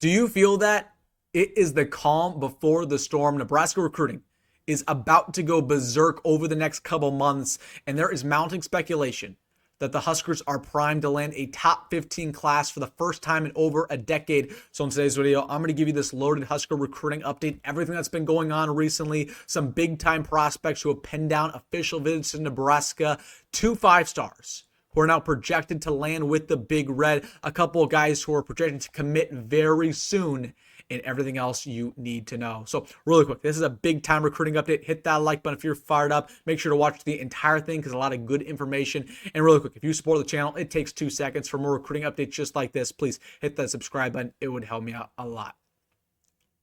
Do you feel that it is the calm before the storm? Nebraska recruiting is about to go berserk over the next couple months, and there is mounting speculation that the Huskers are primed to land a top 15 class for the first time in over a decade. So in today's video, I'm going to give you this loaded Husker recruiting update, everything that's been going on recently, some big time prospects who have penned down official visits to Nebraska, 2 5-stars who are now projected to land with the Big Red, a couple of guys who are projected to commit very soon, and everything else you need to know. So really quick, this is a big time recruiting update. Hit that like button if you're fired up. Make sure to watch the entire thing because a lot of good information. And really quick, if you support the channel, it takes 2 seconds. For more recruiting updates just like this, please hit that subscribe button. It would help me out a lot.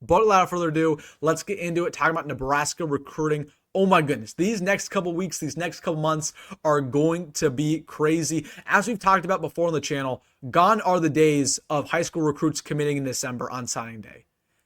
But without further ado, let's get into it. Talking about Nebraska recruiting. Oh my goodness, these next couple weeks, these next couple months are going to be crazy. As we've talked about before on the channel, gone are the days of high school recruits committing in December on signing day.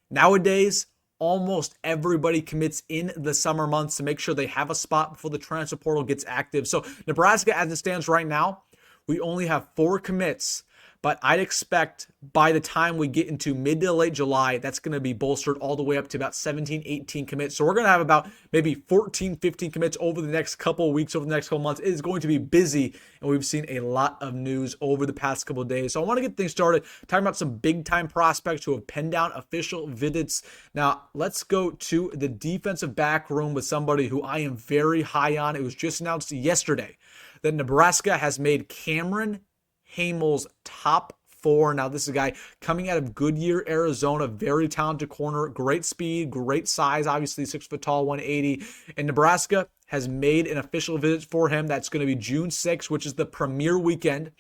Nowadays, almost everybody commits in the summer months to make sure they have a spot before the transfer portal gets active. So Nebraska, as it stands right now, we only have 4 commits. But I'd expect by the time we get into mid to late July, that's going to be bolstered all the way up to about 17, 18 commits. So we're going to have about maybe 14, 15 commits over the next couple of weeks, over the next couple of months. It is going to be busy, and we've seen a lot of news over the past couple of days. So I want to get things started talking about some big-time prospects who have penned down official visits. Now, let's go to the defensive back room with somebody who I am very high on. It was just announced yesterday that Nebraska has made Cameron Hamel's top 4. Now, this is a guy coming out of Goodyear, Arizona, very talented corner, great speed, great size, obviously 6 foot tall, 180. And Nebraska has made an official visit for him. That's going to be June 6th, which is the premier weekend.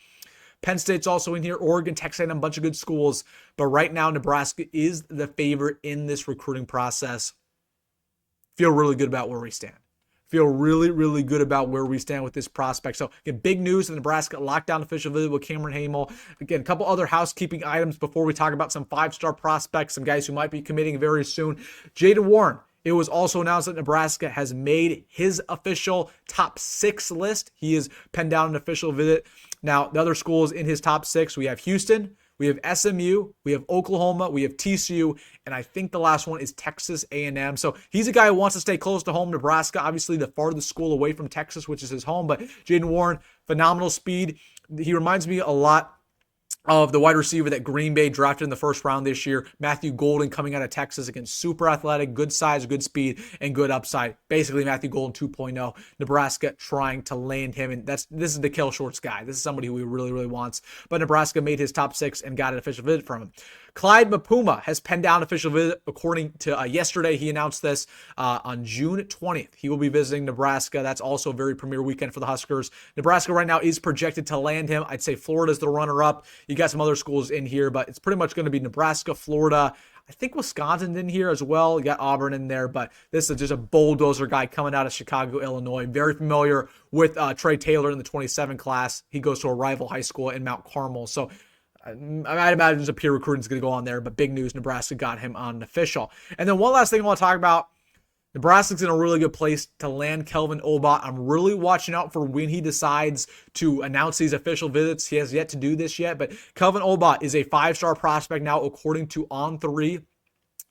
Penn State's also in here, Oregon, Texas A&M, a bunch of good schools. But right now, Nebraska is the favorite in this recruiting process. Feel really good about where we stand. Feel really, really good about where we stand with this prospect. So, again, big news, the Nebraska lockdown official visit with Cameron Hamel. Again, a couple other housekeeping items before we talk about some 5-star prospects, some guys who might be committing very soon. Jaden Warren. It was also announced that Nebraska has made his official top 6 list. He has penned down an official visit. Now, the other schools in his top 6, we have Houston, we have SMU, we have Oklahoma, we have TCU, and I think the last one is Texas A&M. So he's a guy who wants to stay close to home. Nebraska, obviously the farthest school away from Texas, which is his home, but Jaden Warren, phenomenal speed. He reminds me a lot of the wide receiver that Green Bay drafted in the first round this year, Matthew Golden, coming out of Texas. Again, super athletic, good size, good speed, and good upside. Basically, Matthew Golden 2.0. Nebraska trying to land him, and this is the kill shorts guy. This is somebody who he really, really wants. But Nebraska made his top 6 and got an official visit from him. Clyde Mapuma has penned down official visit. According to yesterday, he announced this on June 20th. He will be visiting Nebraska. That's also a very premier weekend for the Huskers. Nebraska right now is projected to land him. I'd say Florida's the runner-up. You got some other schools in here, but it's pretty much going to be Nebraska, Florida. I think Wisconsin's in here as well. You got Auburn in there, but this is just a bulldozer guy coming out of Chicago, Illinois. Very familiar with Trey Taylor in the 27 class. He goes to a rival high school in Mount Carmel. So I might imagine there's a peer recruiting is going to go on there, but big news, Nebraska got him on an official. And then one last thing I want to talk about, Nebraska's in a really good place to land Kelvin Obot. I'm really watching out for when he decides to announce these official visits. He has yet to do this yet, but Kelvin Obot is a 5-star prospect now, according to On3.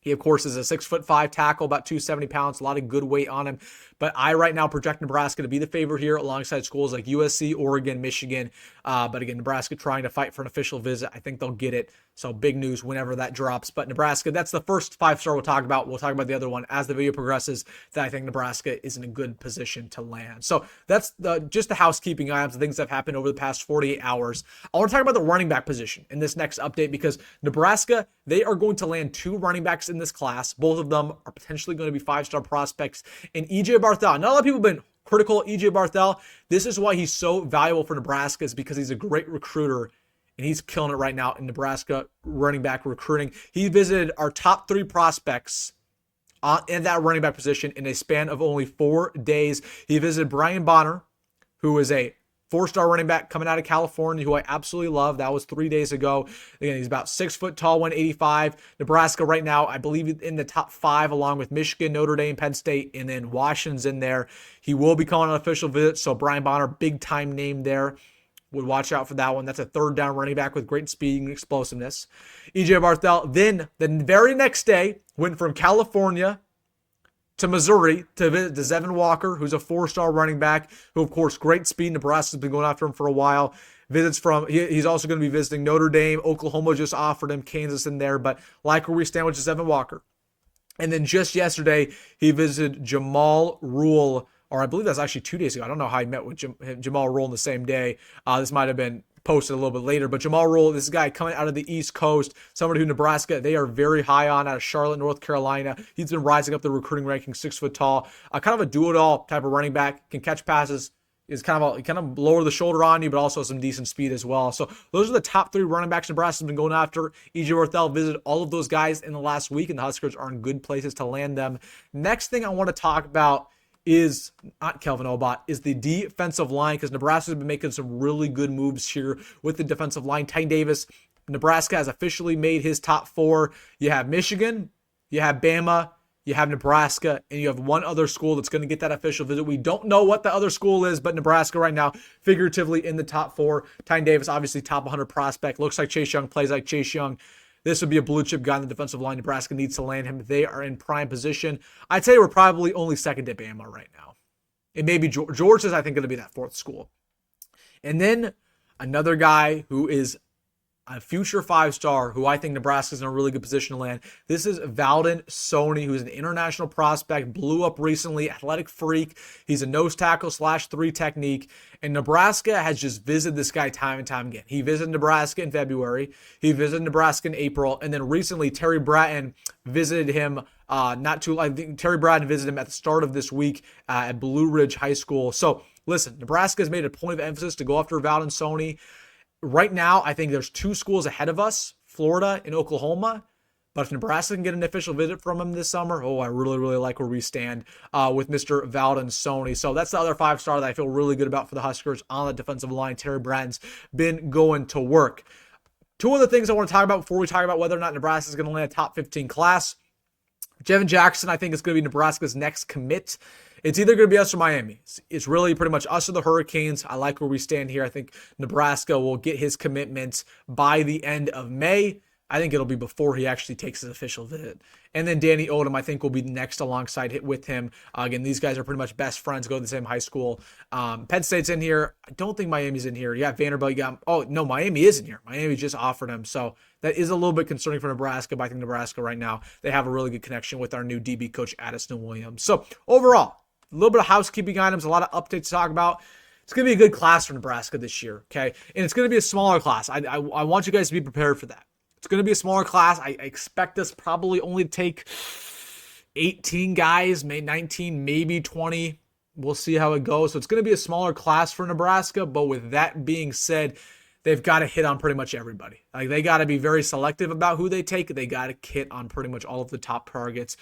He, of course, is a 6'5" tackle, about 270 pounds, a lot of good weight on him. But I right now project Nebraska to be the favorite here alongside schools like USC, Oregon, Michigan. But again, Nebraska trying to fight for an official visit. I think they'll get it. So big news whenever that drops. But Nebraska, that's the first 5-star we'll talk about. We'll talk about the other one as the video progresses, that I think Nebraska is in a good position to land. So that's just the housekeeping items, the things that have happened over the past 48 hours. I want to talk about the running back position in this next update because Nebraska, they are going to land 2 running backs in this class. Both of them are potentially going to be 5-star prospects. And EJ Barthel, not a lot of people have been critical of EJ Barthel. This is why he's so valuable for Nebraska, is because he's a great recruiter. And he's killing it right now in Nebraska running back recruiting. He visited our top 3 prospects in that running back position in a span of only 4 days. He visited Brian Bonner, who is a 4-star running back coming out of California, who I absolutely love. That was 3 days ago. Again, he's about 6 foot tall, 185. Nebraska right now, I believe, in the top 5, along with Michigan, Notre Dame, Penn State, and then Washington's in there. He will be calling an official visit. So Brian Bonner, big time name there. would watch out for that one. That's a third down running back with great speed and explosiveness. EJ Barthel then the very next day went from California to Missouri to visit Zevin Walker, who's a 4-star running back, who, of course, great speed. Nebraska's been going after him for a while. He's also going to be visiting Notre Dame. Oklahoma just offered him, Kansas in there, but like where we stand with Zevin Walker. And then just yesterday, he visited Jamal Rhule, or I believe that's actually 2 days ago. I don't know how he met with Jamal Rhule in the same day. This might have been posted a little bit later, but Jamal Rhule, this guy coming out of the East Coast, somebody who Nebraska, they are very high on, out of Charlotte, North Carolina. He's been rising up the recruiting ranking, 6 foot tall, kind of a do-it-all type of running back, can catch passes, is kind of lower the shoulder on you, but also some decent speed as well. So those are the top 3 running backs Nebraska's been going after. EJ Barthel visited all of those guys in the last week, and the Huskers are in good places to land them. Next thing I want to talk about is not Kelvin Obot, is the defensive line, because Nebraska's been making some really good moves here with the defensive line. Ty Davis, Nebraska has officially made his top 4. You have Michigan, you have Bama, you have Nebraska, and you have one other school that's going to get that official visit. We don't know what the other school is, but Nebraska right now, figuratively in the top 4. Ty Davis, obviously top 100 prospect. Looks like Chase Young, plays like Chase Young. This would be a blue chip guy on the defensive line. Nebraska needs to land him. They are in prime position. I'd say we're probably only second to Bama right now. It may be George is, I think, going to be that 4th school. And then another guy who is a future 5-star, who I think Nebraska's in a really good position to land. This is Valdon Sony, who's an international prospect, blew up recently, athletic freak. He's a nose tackle /3 technique, and Nebraska has just visited this guy time and time again. He visited Nebraska in February. He visited Nebraska in April, and then recently Terry Bratton visited him. I think Terry Bratton visited him at the start of this week at Blue Ridge High School. So listen, Nebraska has made a point of emphasis to go after Valdon Sony. Right now, I think there's 2 schools ahead of us, Florida and Oklahoma. But if Nebraska can get an official visit from him this summer, I really, really like where we stand with Mr. Valdon Sony. So that's the other 5-star that I feel really good about for the Huskers on the defensive line. Terry Bratton's been going to work. 2 other things I want to talk about before we talk about whether or not Nebraska is going to land a top 15 class. Jevin Jackson, I think, is going to be Nebraska's next commit. It's either going to be us or Miami. It's really pretty much us or the Hurricanes. I like where we stand here. I think Nebraska will get his commitment by the end of May. I think it'll be before he actually takes his official visit. And then Danny Odom, I think, will be next alongside with him. Again, these guys are pretty much best friends, go to the same high school. Penn State's in here. I don't think Miami's in here. You got Vanderbilt. Miami is in here. Miami just offered him. So that is a little bit concerning for Nebraska, but I think Nebraska right now, they have a really good connection with our new DB coach, Addison Williams. So overall, a little bit of housekeeping items, a lot of updates to talk about. It's going to be a good class for Nebraska this year, okay? And it's going to be a smaller class. I want you guys to be prepared for that. It's going to be a smaller class. I expect us probably only to take 18 guys, maybe 19, maybe 20. We'll see how it goes. So it's going to be a smaller class for Nebraska, but with that being said, they've got to hit on pretty much everybody. Like, they got to be very selective about who they take. They got to hit on pretty much all of the top targets,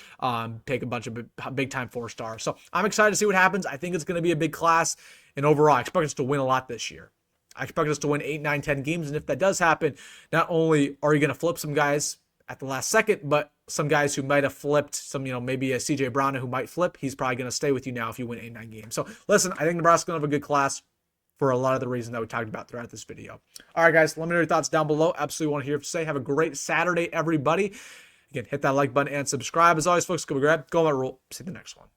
take a bunch of big-time 4-stars. So I'm excited to see what happens. I think it's going to be a big class, and overall, I expect us to win a lot this year. I expect us to win 8, 9, 10 games, and if that does happen, not only are you going to flip some guys at the last second, but some guys who might have flipped, maybe a CJ Brown who might flip, he's probably going to stay with you now if you win 8, 9 games. So listen, I think Nebraska's going to have a good class for a lot of the reasons that we talked about throughout this video. All right, guys, let me know your thoughts down below. Absolutely want to hear what you say. Have a great Saturday, everybody. Again, hit that like button and subscribe. As always, folks, go grab, go on that Rhule. See you in the next one.